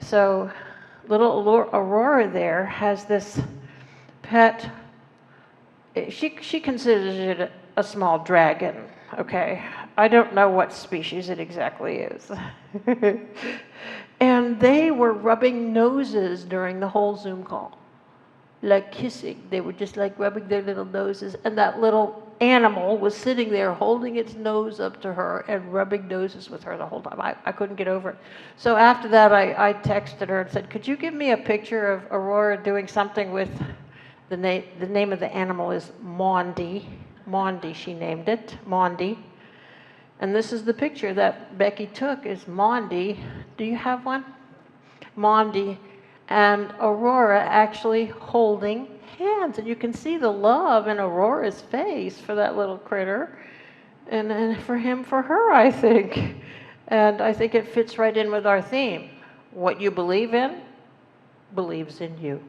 So little Aurora there has this pet. She considers it a small dragon, okay? I don't know what species it exactly is. And they were rubbing noses during the whole Zoom call, like kissing. They were just like rubbing their little noses, and that little animal was sitting there holding its nose up to her and rubbing noses with her the whole time. I couldn't get over it. So after that, I texted her and said, could you give me a picture of Aurora doing something with the name of the animal is Mondi. Mondi, she named it, Mondi. And this is the picture that Becky took, is Mondi. Do you have one? Mondi and Aurora actually holding hands. And you can see the love in Aurora's face for that little critter. And for him, for her, I think. And I think it fits right in with our theme. What you believe in, believes in you.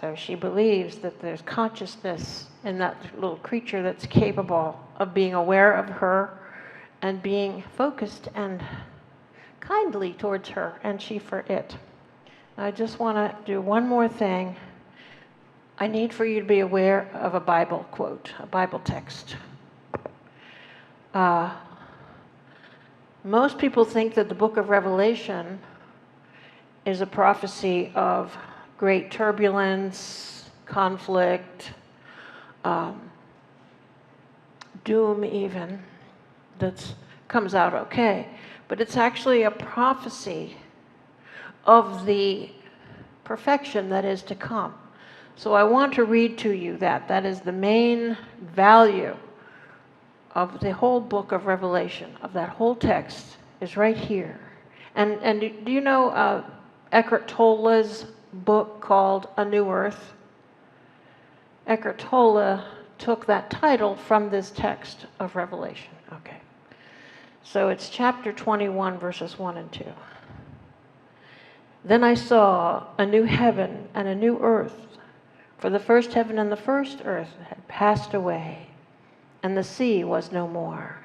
So she believes that there's consciousness in that little creature that's capable of being aware of her and being focused and kindly towards her, and she for it. I just want to do one more thing. I need for you to be aware of a Bible quote, a Bible text. Most people think that the book of Revelation is a prophecy of great turbulence, conflict, doom even, that comes out okay. But it's actually a prophecy of the perfection that is to come. So I want to read to you that. That is the main value of the whole book of Revelation, of that whole text, is right here. And do you know Eckhart Tolle's book called A New Earth? Eckhart Tolle took that title from this text of Revelation. Okay. So it's chapter 21, verses 1 and 2. Then I saw a new heaven and a new earth, for the first heaven and the first earth had passed away, and the sea was no more.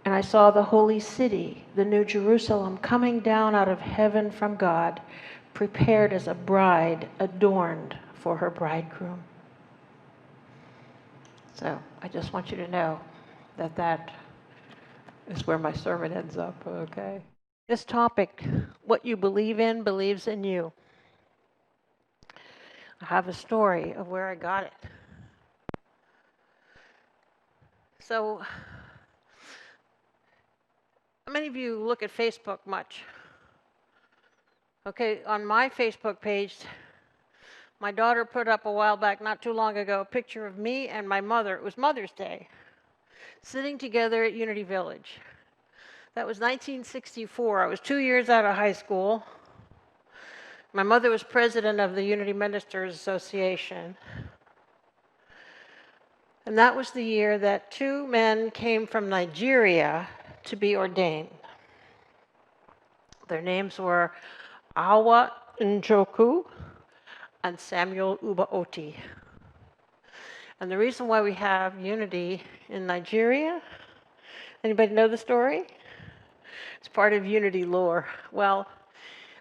And I saw the holy city, the new Jerusalem, coming down out of heaven from God, prepared as a bride adorned for her bridegroom. So I just want you to know that that is where my sermon ends up, okay? This topic, what you believe in, believes in you. I have a story of where I got it. So, how many of you look at Facebook much? Okay, on my Facebook page, my daughter put up a while back, not too long ago, a picture of me and my mother. It was Mother's Day, sitting together at Unity Village. That was 1964. I was 2 years out of high school. My mother was president of the Unity Ministers Association. And that was the year that 2 men came from Nigeria to be ordained. Their names were Awa Njoku and Samuel Ubaoti. And the reason why we have unity in Nigeria, anybody know the story? It's part of unity lore. Well,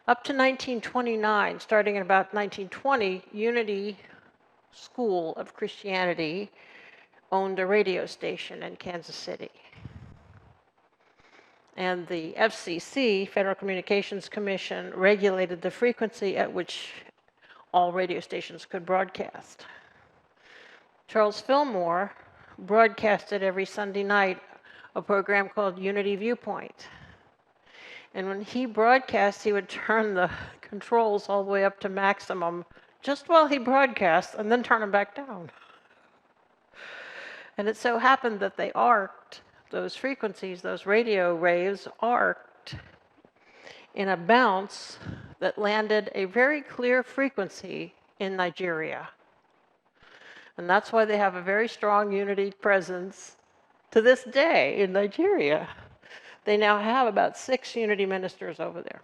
up to 1929, starting in about 1920, Unity School of Christianity owned a radio station in Kansas City. And the FCC, Federal Communications Commission, regulated the frequency at which all radio stations could broadcast. Charles Fillmore broadcasted every Sunday night a program called Unity Viewpoint. And when he broadcast, he would turn the controls all the way up to maximum just while he broadcast and then turn them back down. And it so happened that they arced, those frequencies, those radio waves arced in a bounce that landed a very clear frequency in Nigeria. And that's why they have a very strong unity presence to this day in Nigeria. They now have about 6 unity ministers over there.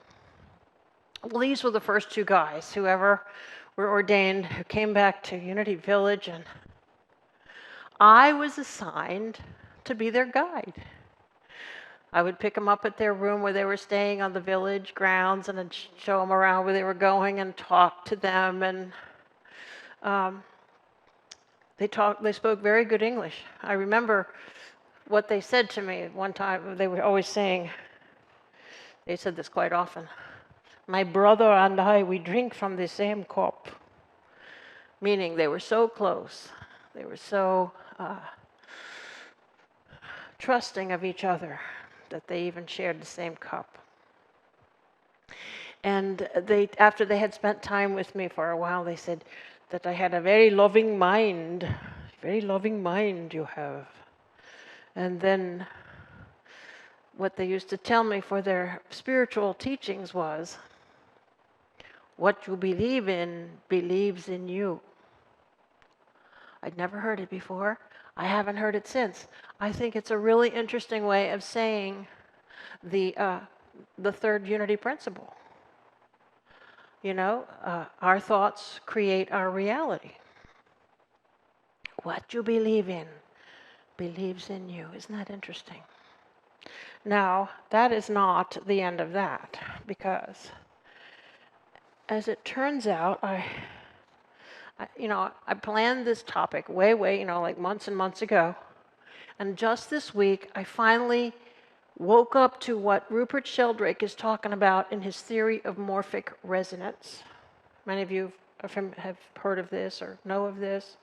Well, these were the first 2 guys, whoever were ordained, who came back to Unity Village, and I was assigned to be their guide. I would pick them up at their room where they were staying on the village grounds, and I'd show them around where they were going and talk to them. And um, they spoke very good English. I remember what they said to me one time. They were always saying, they said this quite often, "My brother and I, we drink from the same cup." Meaning they were so close. They were so trusting of each other that they even shared the same cup. And after they had spent time with me for a while, they said that I had a very loving mind. Very loving mind you have. And then what they used to tell me for their spiritual teachings was, what you believe in believes in you. I'd never heard it before. I haven't heard it since. I think it's a really interesting way of saying the third unity principle. You know, our thoughts create our reality. What you believe in believes in you. Isn't that interesting? Now, that is not the end of that, because as it turns out, I planned this topic way, like months and months ago. And just this week, I finally woke up to what Rupert Sheldrake is talking about in his theory of morphic resonance. Many of you have heard of this or know of this.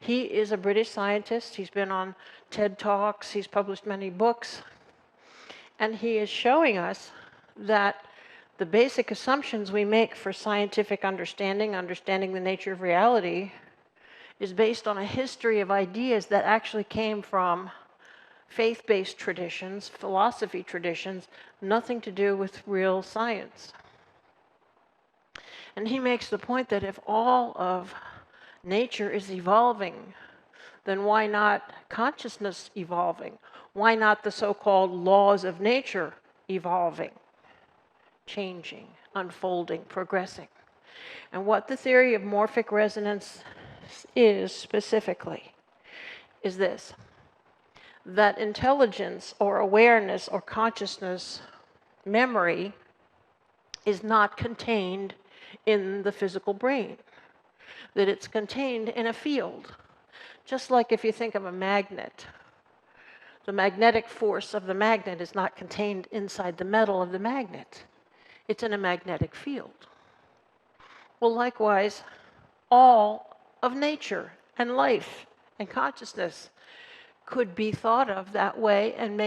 He is a British scientist. He's been on TED Talks. He's published many books. And he is showing us that the basic assumptions we make for scientific understanding the nature of reality, is based on a history of ideas that actually came from faith-based traditions, philosophy traditions, nothing to do with real science. And he makes the point that if all of nature is evolving, then why not consciousness evolving? Why not the so-called laws of nature evolving, changing, unfolding, progressing? And what the theory of morphic resonance is specifically is this: that intelligence or awareness or consciousness, memory, is not contained in the physical brain, that it's contained in a field. Just like if you think of a magnet, the magnetic force of the magnet is not contained inside the metal of the magnet. It's in a magnetic field. Well, likewise, all of nature and life and consciousness could be thought of that way, and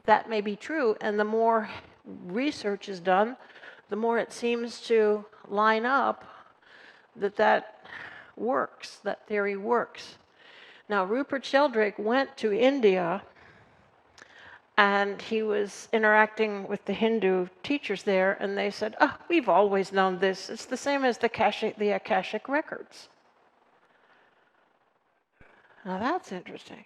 that may be true. And the more research is done, the more it seems to line up that works, that theory works. Now, Rupert Sheldrake went to India, and he was interacting with the Hindu teachers there, and they said, "Oh, we've always known this. It's the same as the Akashic records." Now that's interesting.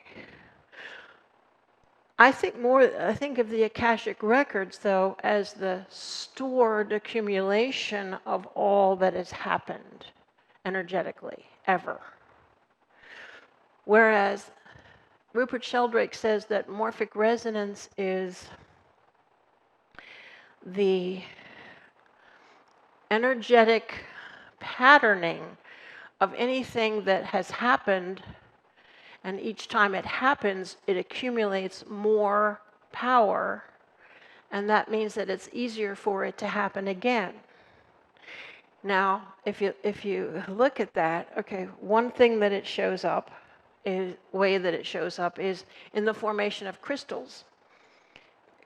I think of the Akashic records, though, as the stored accumulation of all that has happened energetically, ever. Whereas Rupert Sheldrake says that morphic resonance is the energetic patterning of anything that has happened, and each time it happens, it accumulates more power, and that means that it's easier for it to happen again. Now, if you look at that, okay, one thing that it shows up is in the formation of crystals,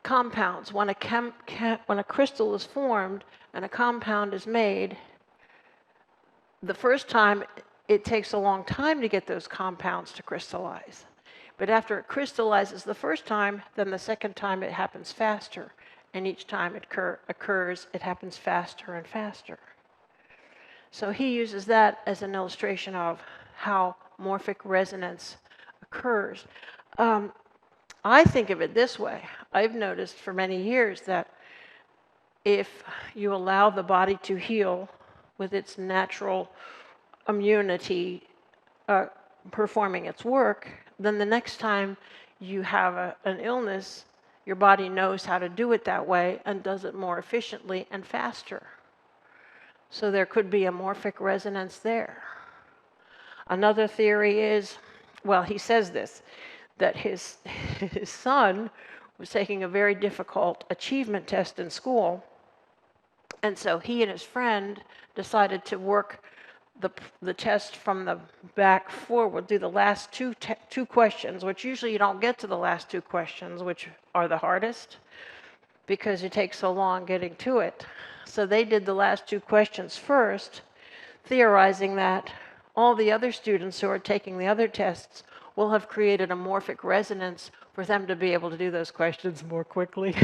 compounds. When a crystal is formed and a compound is made, the first time it takes a long time to get those compounds to crystallize. But after it crystallizes the first time, then the second time it happens faster. And each time it occurs, it happens faster and faster. So he uses that as an illustration of how morphic resonance occurs. I think of it this way. I've noticed for many years that if you allow the body to heal with its natural immunity performing its work, then the next time you have an illness, Your body knows how to do it that way and does it more efficiently and faster. So there could be a morphic resonance there. Another theory is, well, he says this, that his son was taking a very difficult achievement test in school, and so he and his friend decided to work the test from the back forward, do the last two questions, which usually you don't get to the last two questions, which are the hardest, because it takes so long getting to it. So they did the last two questions first, theorizing that all the other students who are taking the other tests will have created a morphic resonance for them to be able to do those questions more quickly.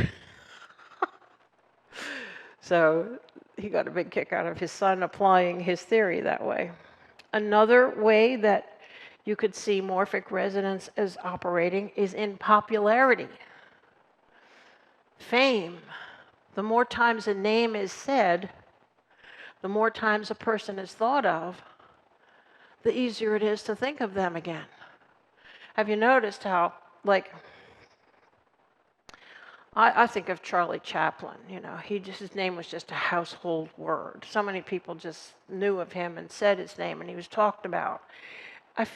So he got a big kick out of his son applying his theory that way. Another way that you could see morphic resonance as operating is in popularity, fame. The more times a name is said, the more times a person is thought of, the easier it is to think of them again. Have you noticed how, like, I think of Charlie Chaplin, you know, his name was just a household word. So many people just knew of him and said his name, and he was talked about. I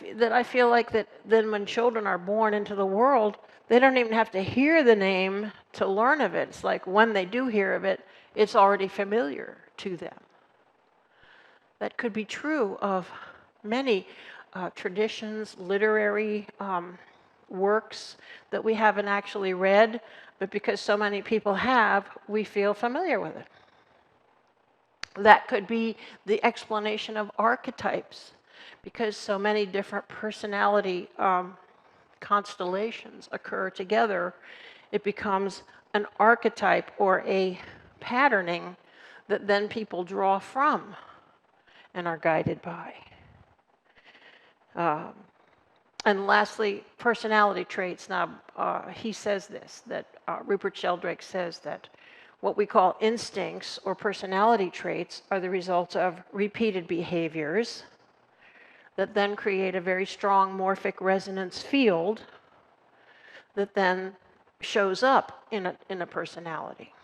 feel like that then when children are born into the world, they don't even have to hear the name to learn of it. It's like when they do hear of it, it's already familiar to them. That could be true of many traditions, literary works that we haven't actually read, but because so many people have, we feel familiar with it. That could be the explanation of archetypes, because so many different personality constellations occur together, it becomes an archetype or a patterning that then people draw from and are guided by. And lastly, personality traits. Now, he says this, that Rupert Sheldrake says that what we call instincts or personality traits are the result of repeated behaviors that then create a very strong morphic resonance field that then shows up in a personality.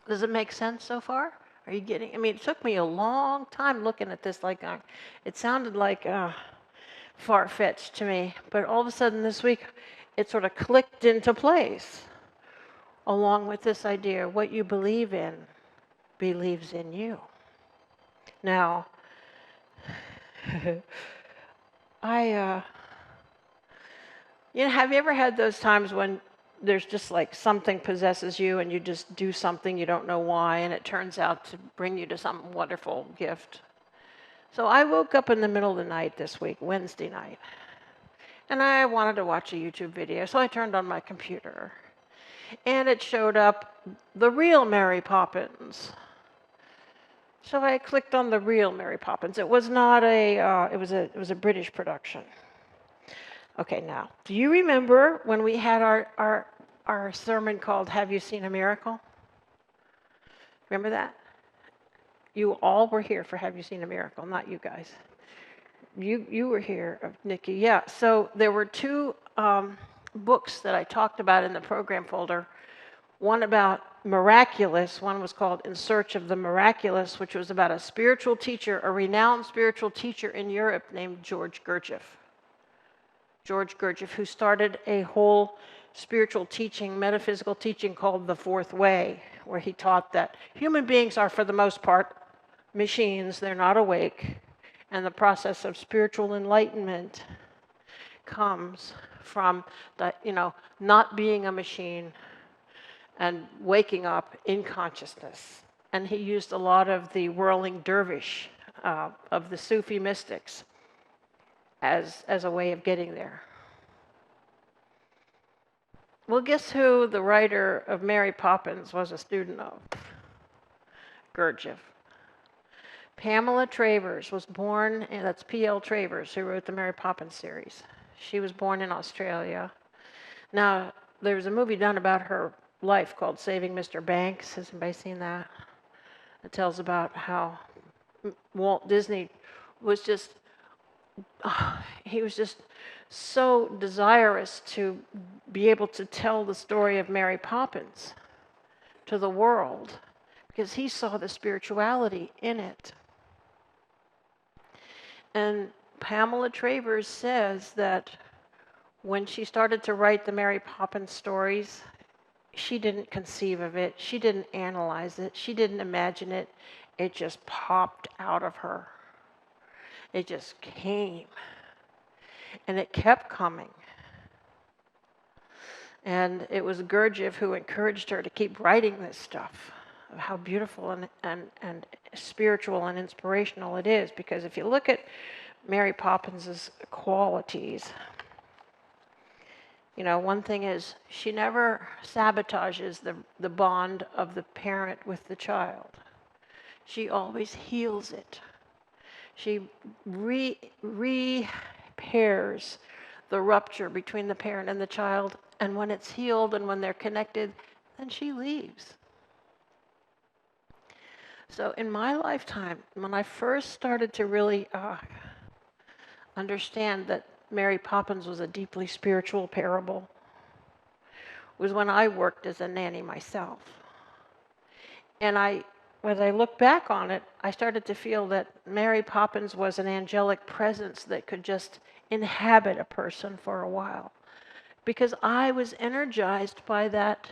Does it make sense so far? Are you getting? I mean, it took me a long time looking at this. Like, it sounded like far-fetched to me, but all of a sudden this week, it sort of clicked into place, along with this idea: what you believe in believes in you. Now, you know, have you ever had those times when there's just like something possesses you and you just do something you don't know why, and it turns out to bring you to some wonderful gift? So I woke up in the middle of the night this week, Wednesday night, and I wanted to watch a YouTube video, so I turned on my computer, and it showed up The Real Mary Poppins. So I clicked on The Real Mary Poppins. It was not it was a British production. Okay, now, do you remember when we had our sermon called "Have You Seen a Miracle"? Remember that? You all were here for "Have You Seen a Miracle"? Not you guys. You were here, Nikki. Yeah. So there were two books that I talked about in the program folder. One about miraculous. One was called "In Search of the Miraculous," which was about a spiritual teacher, a renowned spiritual teacher in Europe named George Gurdjieff. George Gurdjieff, who started a whole spiritual teaching, metaphysical teaching called the Fourth Way, where he taught that human beings are, for the most part, machines. They're not awake. And the process of spiritual enlightenment comes from not being a machine and waking up in consciousness. And he used a lot of the whirling dervish of the Sufi mystics as a way of getting there. Well, guess who the writer of Mary Poppins was a student of? Gurdjieff. Pamela Travers was born, and that's P.L. Travers, who wrote the Mary Poppins series. She was born in Australia. Now, there's a movie done about her life called Saving Mr. Banks. Has anybody seen that? It tells about how Walt Disney was just so desirous to be able to tell the story of Mary Poppins to the world because he saw the spirituality in it. And Pamela Travers says that when she started to write the Mary Poppins stories, she didn't conceive of it, she didn't analyze it, she didn't imagine it. It just popped out of her. It just came. And it kept coming. And it was Gurdjieff who encouraged her to keep writing this stuff, of how beautiful and spiritual and inspirational it is. Because if you look at Mary Poppins' qualities, you know, one thing is she never sabotages the bond of the parent with the child. She always heals it. She repairs the rupture between the parent and the child, and when it's healed and when they're connected, then she leaves. So in my lifetime, when I first started to really understand that Mary Poppins was a deeply spiritual parable, was when I worked as a nanny myself. And as I look back on it, I started to feel that Mary Poppins was an angelic presence that could just inhabit a person for a while. Because I was energized by that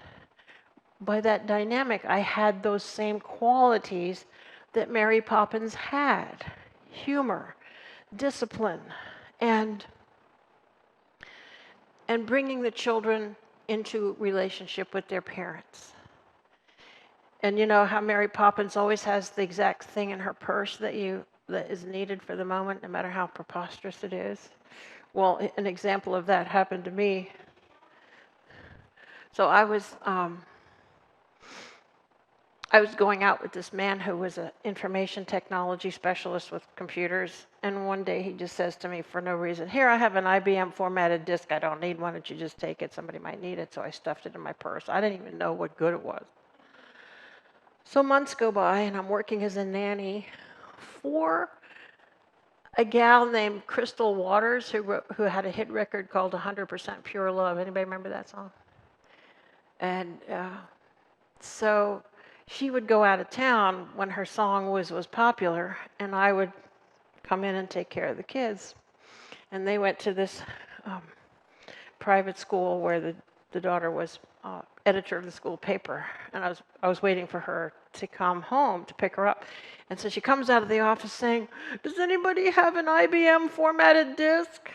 dynamic. I had those same qualities that Mary Poppins had: humor, discipline, and bringing the children into relationship with their parents. And you know how Mary Poppins always has the exact thing in her purse that is needed for the moment, no matter how preposterous it is? Well, an example of that happened to me. So I was going out with this man who was an information technology specialist with computers, and one day he just says to me for no reason, "Here, I have an IBM formatted disk. I don't need one. Why don't you just take it? Somebody might need it." So I stuffed it in my purse. I didn't even know what good it was. So months go by, and I'm working as a nanny for a gal named Crystal Waters, who had a hit record called 100% Pure Love. Anybody remember that song? And so she would go out of town when her song was popular, and I would come in and take care of the kids. And they went to this private school where the daughter was editor of the school paper, and I was waiting for her to come home to pick her up. And so she comes out of the office saying, "Does anybody have an IBM formatted disk?"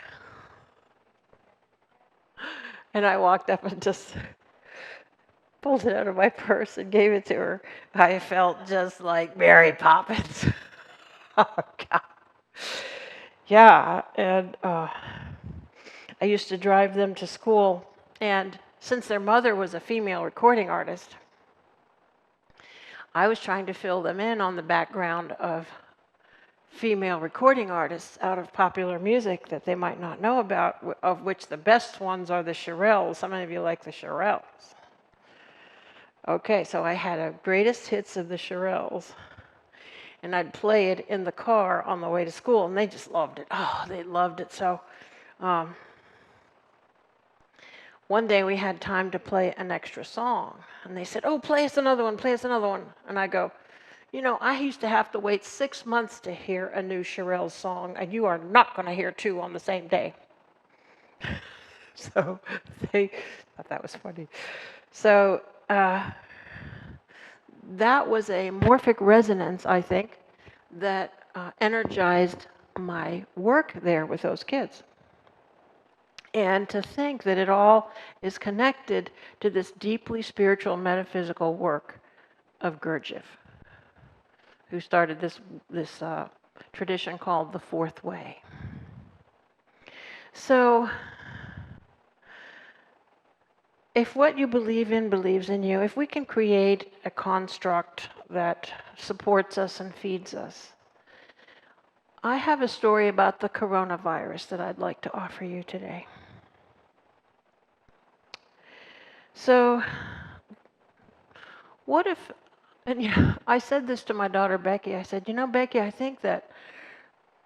And I walked up and just pulled it out of my purse and gave it to her. I felt just like Mary Poppins. Oh, God. Yeah, and I used to drive them to school, and since their mother was a female recording artist, I was trying to fill them in on the background of female recording artists out of popular music that they might not know about, of which the best ones are the Shirelles. Some of you like the Shirelles. Okay, so I had a greatest hits of the Shirelles, and I'd play it in the car on the way to school, and they just loved it. Oh, they loved it. So one day we had time to play an extra song, and they said, "Oh, play us another one, play us another one." And I go, "You know, I used to have to wait 6 months to hear a new Shirelles song, and you are not going to hear two on the same day." So they thought that was funny. So that was a morphic resonance, I think, that energized my work there with those kids. And to think that it all is connected to this deeply spiritual, metaphysical work of Gurdjieff, who started this tradition called the Fourth Way. So, if what you believe in believes in you, if we can create a construct that supports us and feeds us, I have a story about the coronavirus that I'd like to offer you today. So, what if, and I said this to my daughter Becky, I said, Becky, I think that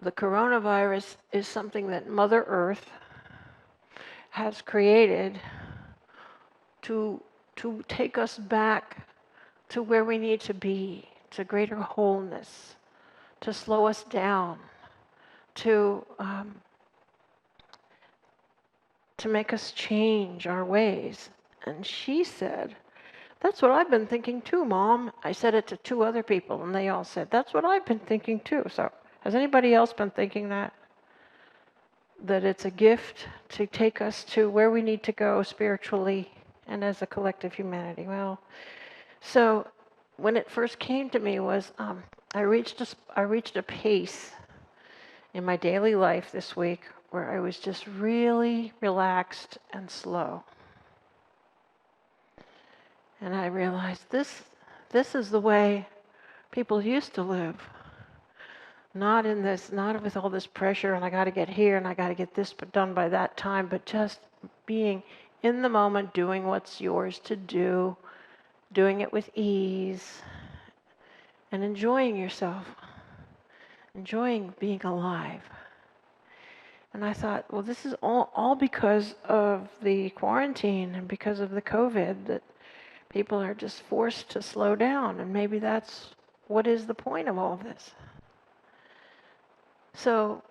the coronavirus is something that Mother Earth has created to take us back to where we need to be, to greater wholeness, to slow us down, to make us change our ways. And she said, "That's what I've been thinking too, Mom." I said it to 2 other people, and they all said, "That's what I've been thinking too." So has anybody else been thinking that? That it's a gift to take us to where we need to go spiritually and as a collective humanity? Well, so when it first came to me was I reached a pace in my daily life this week where I was just really relaxed and slow. And I realized this is the way people used to live. Not with all this pressure and I got to get here and I got to get this done by that time, but just being in the moment, doing what's yours to do, doing it with ease, and enjoying yourself, enjoying being alive. And I thought, well, this is all because of the quarantine and because of the COVID, that people are just forced to slow down. And maybe that's what is the point of all of this. So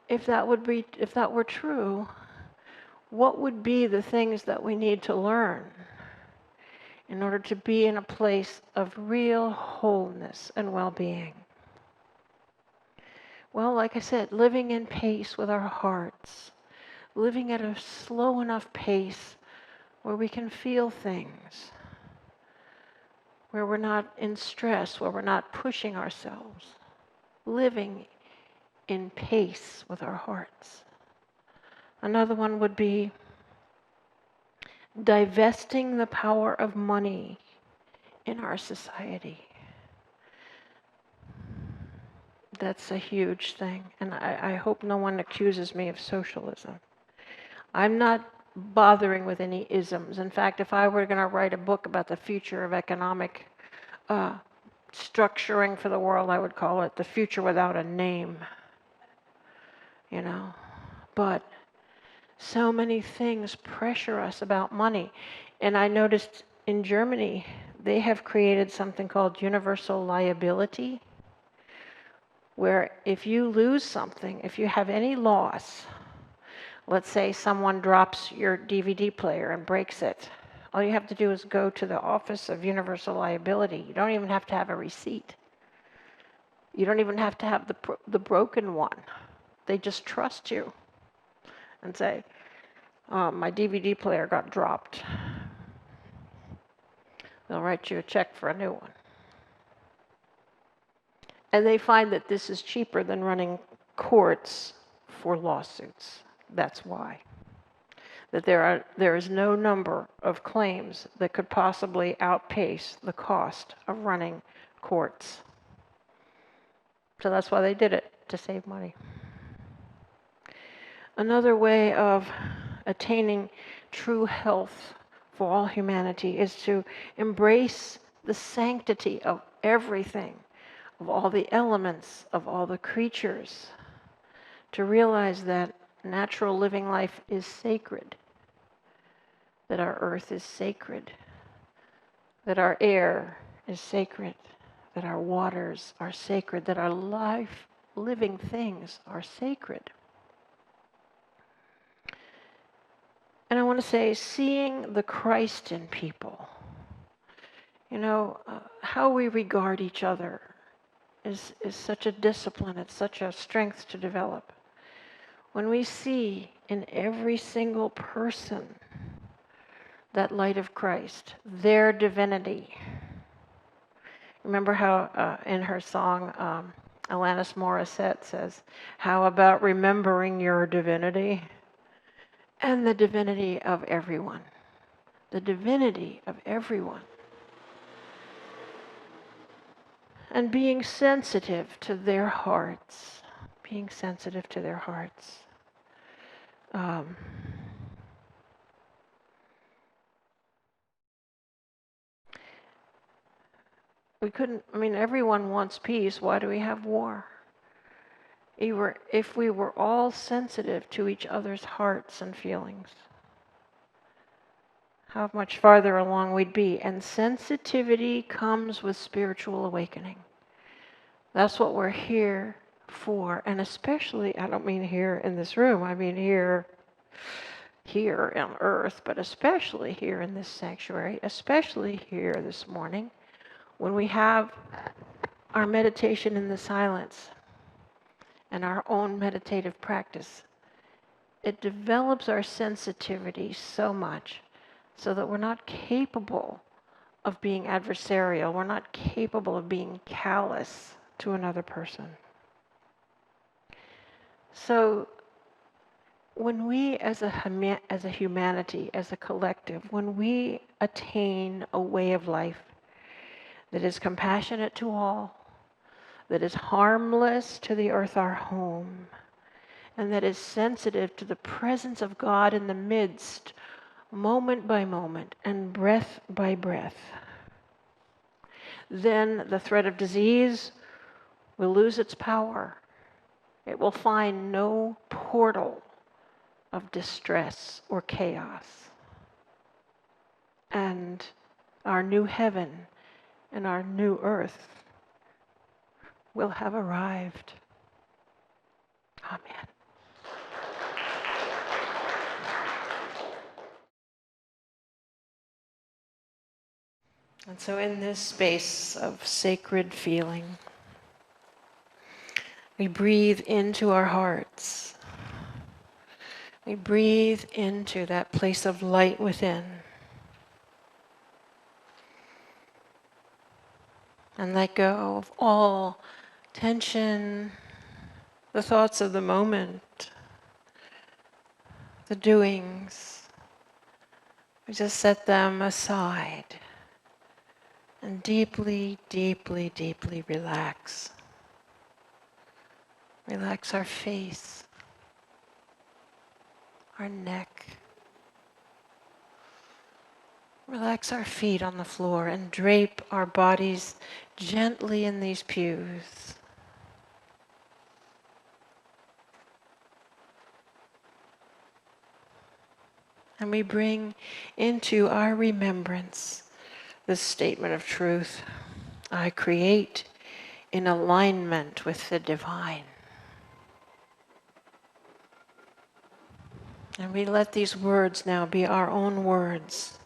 if that were true, what would be the things that we need to learn in order to be in a place of real wholeness and well-being? Well, like I said, living in pace with our hearts, living at a slow enough pace where we can feel things, where we're not in stress, where we're not pushing ourselves, living in pace with our hearts. Another one would be divesting the power of money in our society. That's a huge thing, and I hope no one accuses me of socialism. I'm not bothering with any isms. In fact, if I were going to write a book about the future of economic structuring for the world, I would call it The Future Without a Name. You know, but so many things pressure us about money. And I noticed in Germany, they have created something called universal liability, where if you lose something, if you have any loss, let's say someone drops your DVD player and breaks it, all you have to do is go to the Office of Universal Liability. You don't even have to have a receipt. You don't even have to have the broken one. They just trust you and say, my DVD player got dropped. They'll write you a check for a new one. And they find that this is cheaper than running courts for lawsuits. That's why. That there is no number of claims that could possibly outpace the cost of running courts. So that's why they did it, to save money. Another way of attaining true health for all humanity is to embrace the sanctity of everything, of all the elements, of all the creatures, to realize that natural living life is sacred, that our earth is sacred, that our air is sacred, that our waters are sacred, that our living things are sacred. And I want to say, seeing the Christ in people. You know, how we regard each other is such a discipline, it's such a strength to develop. When we see in every single person that light of Christ, their divinity. Remember how in her song, Alanis Morissette says, "How about remembering your divinity?" And the divinity of everyone. The divinity of everyone. And being sensitive to their hearts. Being sensitive to their hearts. Everyone wants peace. Why do we have war? If we were all sensitive to each other's hearts and feelings, how much farther along we'd be. And sensitivity comes with spiritual awakening. That's what we're here for. And especially, I don't mean here in this room, I mean here on earth, but especially here in this sanctuary, especially here this morning, when we have our meditation in the silence and our own meditative practice. It develops our sensitivity so much so that we're not capable of being adversarial. We're not capable of being callous to another person. So when we as a humanity, as a collective, when we attain a way of life that is compassionate to all, that is harmless to the earth, our home, and that is sensitive to the presence of God in the midst, moment by moment and breath by breath, then the threat of disease will lose its power. It will find no portal of distress or chaos. And our new heaven and our new earth will have arrived. Amen. And so in this space of sacred feeling, we breathe into our hearts. We breathe into that place of light within. And let go of all tension, the thoughts of the moment, the doings. We just set them aside and deeply, deeply, deeply relax. Relax our face, our neck. Relax our feet on the floor and drape our bodies gently in these pews. And we bring into our remembrance this statement of truth. I create in alignment with the divine. And we let these words now be our own words.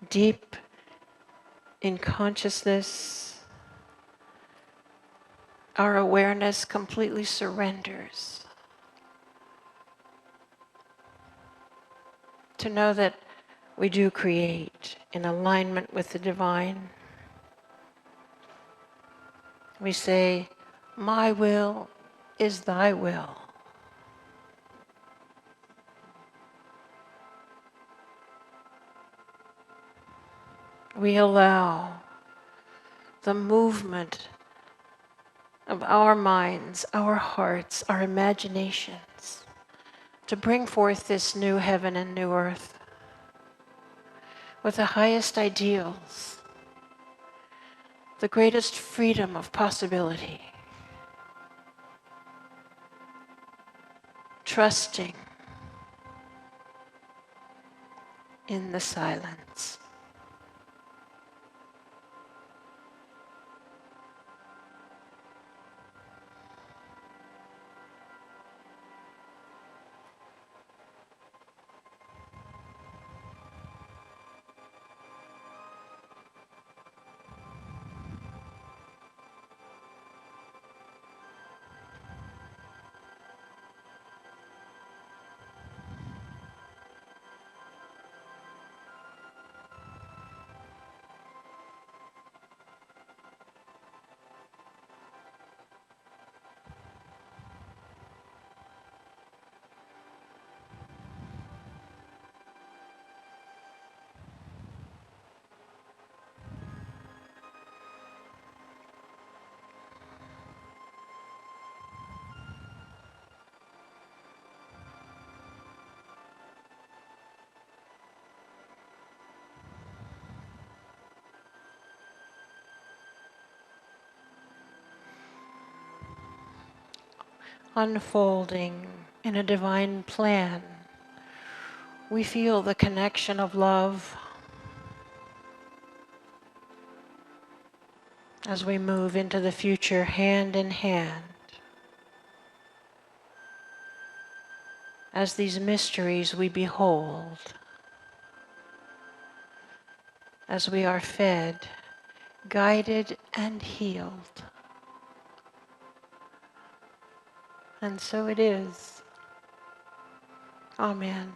Deep in consciousness, our awareness completely surrenders to know that we do create in alignment with the divine. We say, my will is thy will. We allow the movement of our minds, our hearts, our imaginations to bring forth this new heaven and new earth with the highest ideals, the greatest freedom of possibility, trusting in the silence. Unfolding in a divine plan we feel the connection of love as we move into the future hand in hand, as these mysteries we behold, as we are fed, guided, and healed. And so it is. Amen.